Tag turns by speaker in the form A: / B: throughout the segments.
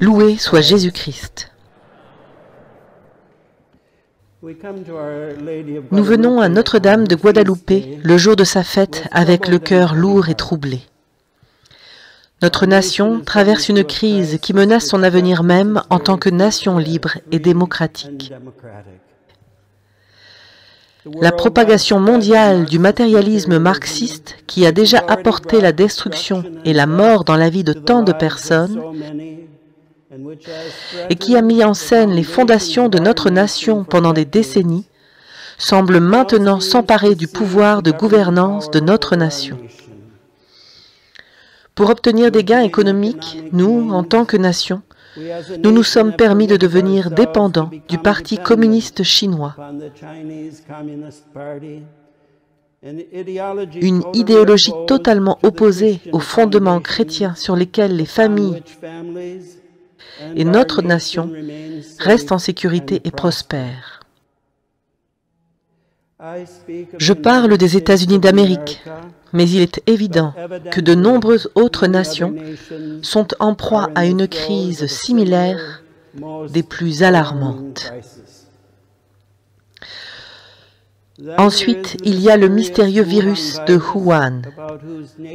A: Loué soit Jésus-Christ. Nous venons à Notre-Dame de Guadalupe le jour de sa fête avec le cœur lourd et troublé. Notre nation traverse une crise qui menace son avenir même en tant que nation libre et démocratique. La propagation mondiale du matérialisme marxiste, qui a déjà apporté la destruction et la mort dans la vie de tant de personnes, et qui a mis en scène les fondations de notre nation pendant des décennies, semble maintenant s'emparer du pouvoir de gouvernance de notre nation. Pour obtenir des gains économiques, nous, en tant que nation, nous nous sommes permis de devenir dépendants du Parti communiste chinois, une idéologie totalement opposée aux fondements chrétiens sur lesquels les familles et notre nation restent en sécurité et prospèrent. Je parle des États-Unis d'Amérique, mais il est évident que de nombreuses autres nations sont en proie à une crise similaire des plus alarmantes. Ensuite, il y a le mystérieux virus de Wuhan,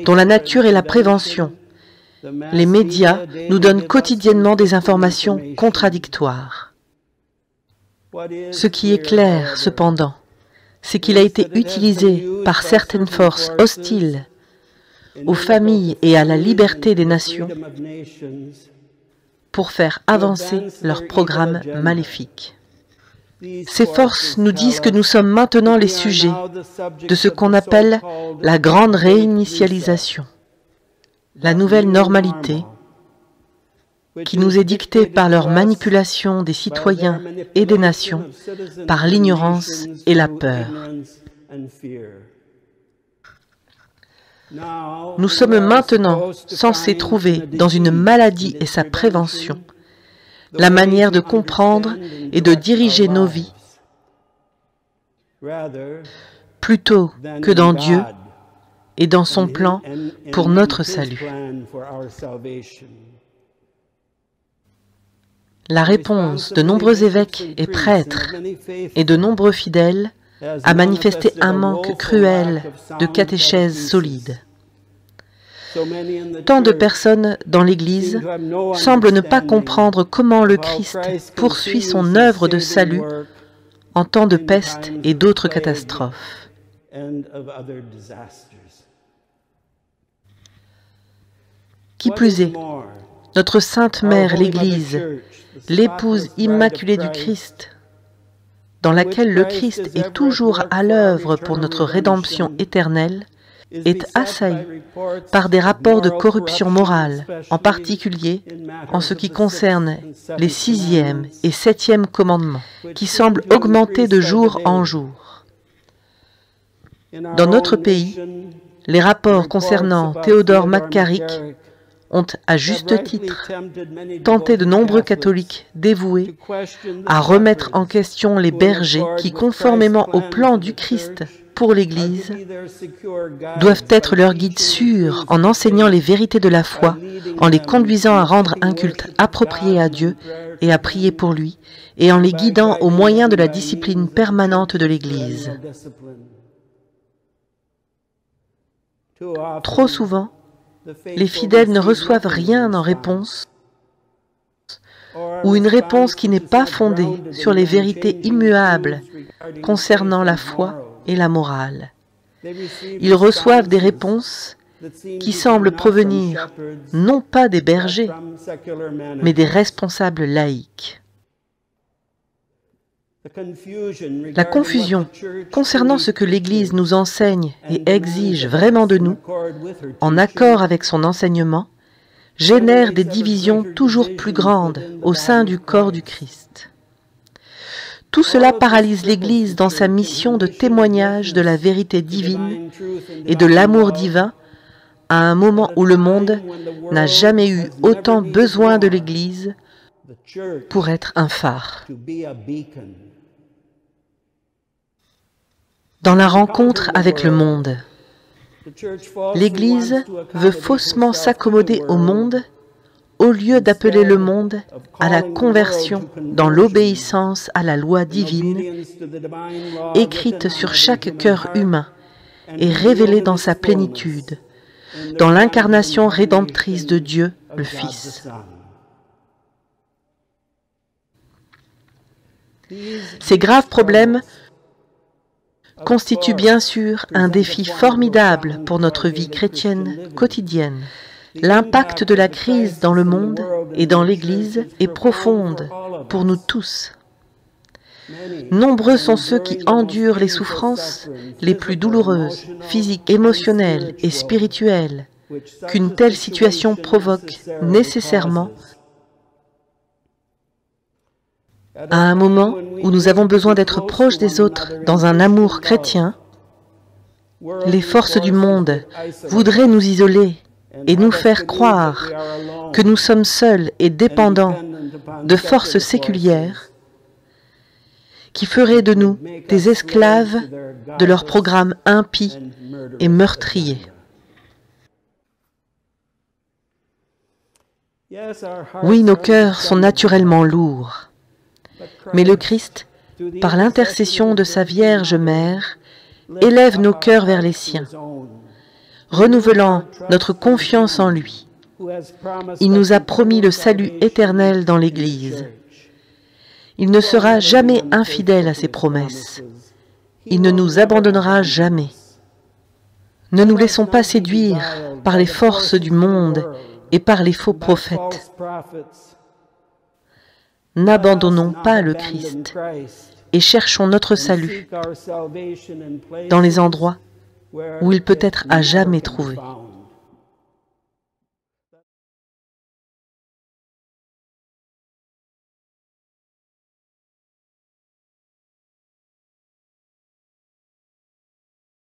A: dont la nature est la prévention. Les médias nous donnent quotidiennement des informations contradictoires. Ce qui est clair, cependant, c'est qu'il a été utilisé par certaines forces hostiles aux familles et à la liberté des nations pour faire avancer leurs programmes maléfiques. Ces forces nous disent que nous sommes maintenant les sujets de ce qu'on appelle la grande réinitialisation, la nouvelle normalité qui nous est dictée par leur manipulation des citoyens et des nations, par l'ignorance et la peur. Nous sommes maintenant censés trouver dans une maladie et sa prévention la manière de comprendre et de diriger nos vies, plutôt que dans Dieu et dans son plan pour notre salut. La réponse de nombreux évêques et prêtres et de nombreux fidèles a manifesté un manque cruel de catéchèse solide. Tant de personnes dans l'Église semblent ne pas comprendre comment le Christ poursuit son œuvre de salut en temps de peste et d'autres catastrophes. Qui plus est, notre Sainte Mère l'Église, l'épouse immaculée du Christ, dans laquelle le Christ est toujours à l'œuvre pour notre rédemption éternelle, est assaillie par des rapports de corruption morale, en particulier en ce qui concerne les 6e et 7e commandements, qui semblent augmenter de jour en jour. Dans notre pays, les rapports concernant Theodore McCarrick ont, à juste titre, tenté de nombreux catholiques dévoués à remettre en question les bergers qui, conformément au plan du Christ pour l'Église, doivent être leurs guides sûrs en enseignant les vérités de la foi, en les conduisant à rendre un culte approprié à Dieu et à prier pour lui, et en les guidant au moyen de la discipline permanente de l'Église. Trop souvent, les fidèles ne reçoivent rien en réponse, ou une réponse qui n'est pas fondée sur les vérités immuables concernant la foi et la morale. Ils reçoivent des réponses qui semblent provenir non pas des bergers, mais des responsables laïcs. La confusion concernant ce que l'Église nous enseigne et exige vraiment de nous, en accord avec son enseignement, génère des divisions toujours plus grandes au sein du corps du Christ. Tout cela paralyse l'Église dans sa mission de témoignage de la vérité divine et de l'amour divin à un moment où le monde n'a jamais eu autant besoin de l'Église pour être un phare. Dans la rencontre avec le monde, l'Église veut faussement s'accommoder au monde au lieu d'appeler le monde à la conversion dans l'obéissance à la loi divine, écrite sur chaque cœur humain et révélée dans sa plénitude, dans l'incarnation rédemptrice de Dieu, le Fils. Ces graves problèmes constituent bien sûr un défi formidable pour notre vie chrétienne quotidienne. L'impact de la crise dans le monde et dans l'Église est profonde pour nous tous. Nombreux sont ceux qui endurent les souffrances les plus douloureuses, physiques, émotionnelles et spirituelles, qu'une telle situation provoque nécessairement à un moment où nous avons besoin d'être proches des autres dans un amour chrétien. Les forces du monde voudraient nous isoler et nous faire croire que nous sommes seuls et dépendants de forces séculières qui feraient de nous des esclaves de leur programme impie et meurtrier. Oui, nos cœurs sont naturellement lourds, mais le Christ, par l'intercession de sa Vierge Mère, élève nos cœurs vers les siens, renouvelant notre confiance en lui. Il nous a promis le salut éternel dans l'Église. Il ne sera jamais infidèle à ses promesses. Il ne nous abandonnera jamais. Ne nous laissons pas séduire par les forces du monde et par les faux prophètes. N'abandonnons pas le Christ et cherchons notre salut dans les endroits où il peut être à jamais trouvé.